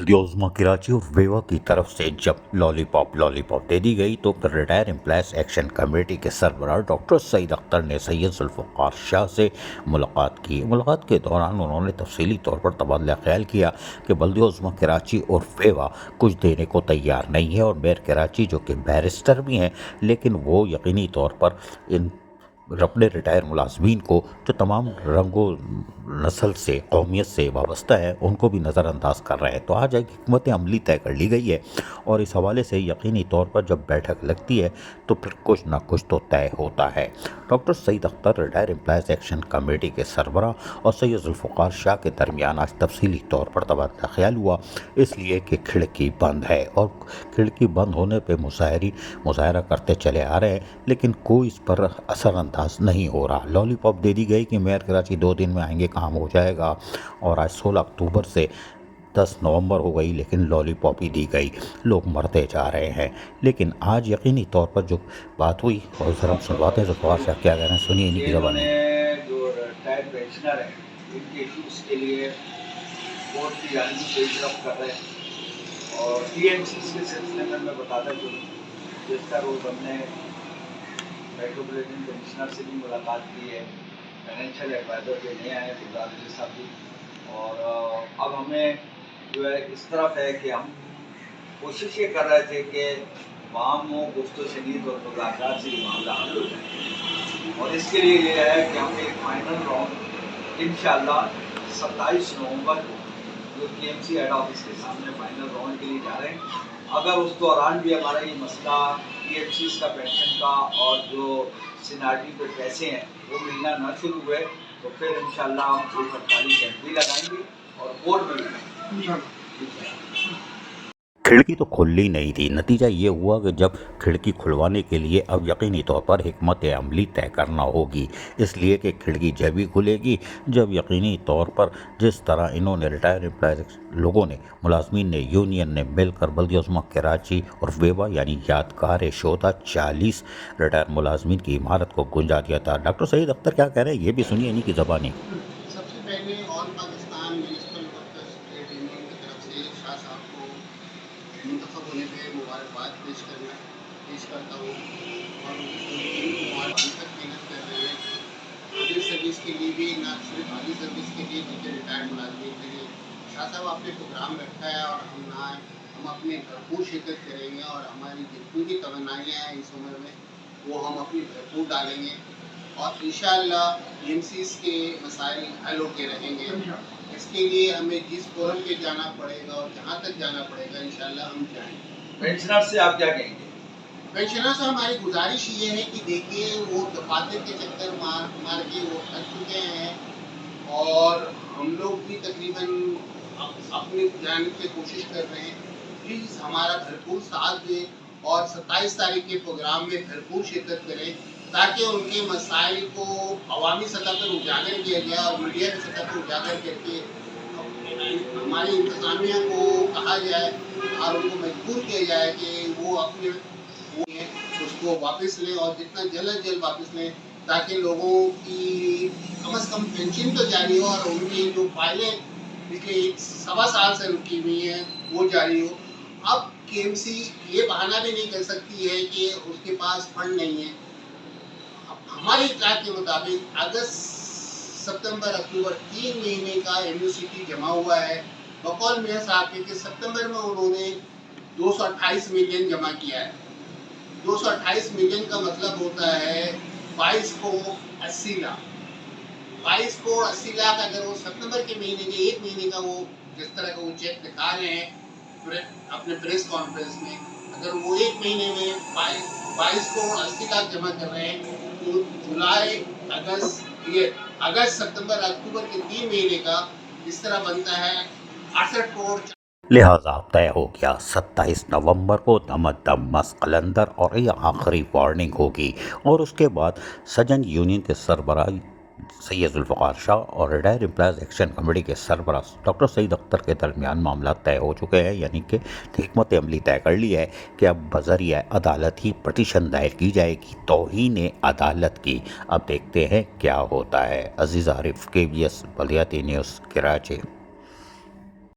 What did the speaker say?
बल्दियोज़मा कराची और वेवा की तरफ से जब लॉलीपॉप दे दी गई तो फिर रिटायर एम्प्लॉयज़ एक्शन कमेटी के सरबराह डॉक्टर सईद अख्तर ने सैयद जुल्फ़िकार शाह से मुलाकात की। मुलाकात के दौरान उन्होंने तफसीली तौर पर तबादला ख्याल किया कि बल्दियोज़मा कराची और वेवा कुछ देने को तैयार नहीं है और मेयर कराची जो कि बैरिस्टर भी हैं लेकिन वो यकीनी तौर पर इन अपने रिटायर मुलाजमीन को जो तमाम रंगों नस्ल से कौमियत से वाबस्ता है उनको भी नज़रअंदाज कर रहे हैं। तो आज एक हिकमत अमली तय कर ली गई है और इस हवाले से यकीनी तौर पर जब बैठक लगती है तो फिर कुछ ना कुछ तो तय होता है। Doctor Saeed Akhtar retired employees action committee के सरबराह और सैयद जुल्फ़िकार शाह के दरमियान आज तफसीली तौर पर तबादला ख्याल हुआ, इसलिए कि खिड़की बंद है और खिड़की बंद होने पर मुजाहरा करते चले आ रहे हैं लेकिन कोई इस पर असरअंदाज नहीं हो रहा। लॉलीपॉप दे दी गई कि मेयर कराची 2 दिन में आएंगे, काम हो जाएगा और आज 16 अक्टूबर से 10 नवंबर हो गई लेकिन लॉलीपॉप ही दी गई, लोग मरते जा रहे हैं। लेकिन आज यकीनी तौर पर जो बात हुई और सर हम सुनवाते हैं ज़ुल्फ़िकार शाह क्या कह रहे हैं, सुनिए इन्हीं की ज़बान में। जो रिटायर्ड पेंशनर हैं इनके इश्यूज़ के लिए कोर्ट की जानिब से पेश रफ्त कर रहे हैं और टीएमसीज़ के सिलसिले में मैं बताता चलूँ जिसका रोज़ हमने मेट्रोपॉलिटन कमिश्नर से भी मुलाकात की है, फाइनेंशियल एडवाइज़र जो नए आए गुलजार अली साहब भी, और अब हमें जो है इस तरफ है कि हम कोशिश ये कर रहे थे कि वाम व गुफ्त शनीद और मुलाकात से ये मामला हल हो जाए और इसके लिए ये है कि हम एक फ़ाइनल राउंड इंशाअल्लाह 27 नवंबर को जो केएमसी हेड ऑफिस के सामने फाइनल राउंड के लिए जा रहे हैं। अगर उस दौरान भी हमारा ये मसला टीएमसीज़ का पेंशन का और जो सीनारिटी पे पैसे हैं वो मिलना ना शुरू हुए तो फिर इंशाअल्लाह हम कोई सरकारी कैंप भी लगाएंगे और कोर्ट में भी लगाएंगे। खिड़की तो खुली नहीं थी, नतीजा ये हुआ कि जब खिड़की खुलवाने के लिए अब यकीनी तौर पर हिकमत अमली तय करना होगी, इसलिए कि खिड़की जब ही खुलेगी जब यकीनी तौर पर जिस तरह इन्होंने रिटायर एम्प्लॉयज़ लोगों ने मुलाजमीन ने यूनियन ने मिलकर बल्दियोज़मा कराची और वेवा यानी यादगार शोधा 40 रिटायर मुलाजमीन की इमारत को गुंजा दिया था। डॉक्टर सईद अख्तर क्या कह रहे हैं ये भी सुनिए इन्हीं की ज़बानी। सबसे पहले all Pakistan municipal workers trade union की तरफ से शाह साहब को मुंतखब होने पे मुबारकबाद पेश करता हूँ और उनकी तक मेहनत कर रहे हैं पब्लिक सर्विस के लिए भी, ना सिर्फ आली सर्विस के लिए बल्कि रिटायर्ड मुलाजमीन के लिए। शाह साहब आपने प्रोग्राम रखा है और हम अपने भरपूर शिरकत करेंगे और हमारी जितनी भी तमन्नाएँ हैं इस उम्र में वो हम अपनी भरपूर डालेंगे और इंशाअल्लाह एमसीज़ के मसाइल हल होते रहेंगे। इसके लिए हमें जिस फोरम पे जाना पड़ेगा और जहाँ तक जाना पड़ेगा इंशाअल्लाह हम जाएंगे। पेंशनर से आप क्या कहेंगे? पेंशनर से हमारी गुजारिश ये है कि देखिए वो दफातर के चक्कर मार के वो थक चुके हैं और हम लोग भी तकरीबन अपनी जानिब से कोशिश कर रहे हैं। प्लीज़ हमारा भरपूर साथ दें और 27 तारीख के प्रोग्राम में भरपूर शिरकत करें ताकि उनके मसाइल को अवामी सतह पर उजागर किया जाए और मीडिया की सतह पर उजागर करके हमारी इंतज़ामिया को कहा जाए और उनको मजबूर किया जाए कि वो अपने उसको वापस लें और जितना जल्द वापस लें ताकि लोगों की कम से कम पेंशन तो जारी हो और उनकी जो फाइलें पिछले 1.25 साल से रुकी हुई हैं वो जारी हो। अब केएमसी ये बहाना भी नहीं कर सकती है कि उसके पास फंड नहीं है। हमारी इत्तलात के मुताबिक अगस्त, सितंबर, अक्टूबर 3 महीने का एमयूसीटी जमा हुआ है। बकौल मेयर साहब के सितंबर में उन्होंने 228 मिलियन जमा किया है। 228 मिलियन का मतलब होता है 22 करोड़ 80 लाख। 22 करोड़ 80 लाख अगर वो सितंबर के महीने के 1 महीने का वो जिस तरह का वो चेक दिखा रहे हैं अपने प्रेस कॉन्फ्रेंस में, अगर वो 1 महीने में 22 करोड़ 80 लाख जमा कर रहे हैं तो जुलाई, अगस्त, सितंबर, अक्टूबर के 3 महीने का इस तरह बनता है 68 करोड़। लिहाजा तय हो गया 27 नवंबर को दम मस्त कलंदर और ये आखिरी वार्निंग होगी और उसके बाद सजन यूनियन के सरबराह सैयद जुल्फ़िकार शाह और रिटायर एम्प्लॉयज़ एक्शन कमेटी के सरबराह डॉक्टर सईद अख्तर के दरमियान मामला तय हो चुके हैं, यानी कि हिकमत अमली तय कर ली है कि अब बज़रिया अदालत ही पटिशन दायर की जाएगी तौहीन अदालत की। अब देखते हैं क्या होता है। अजीज़ आरिफ, KBS बलियाती न्यूज़, कराची।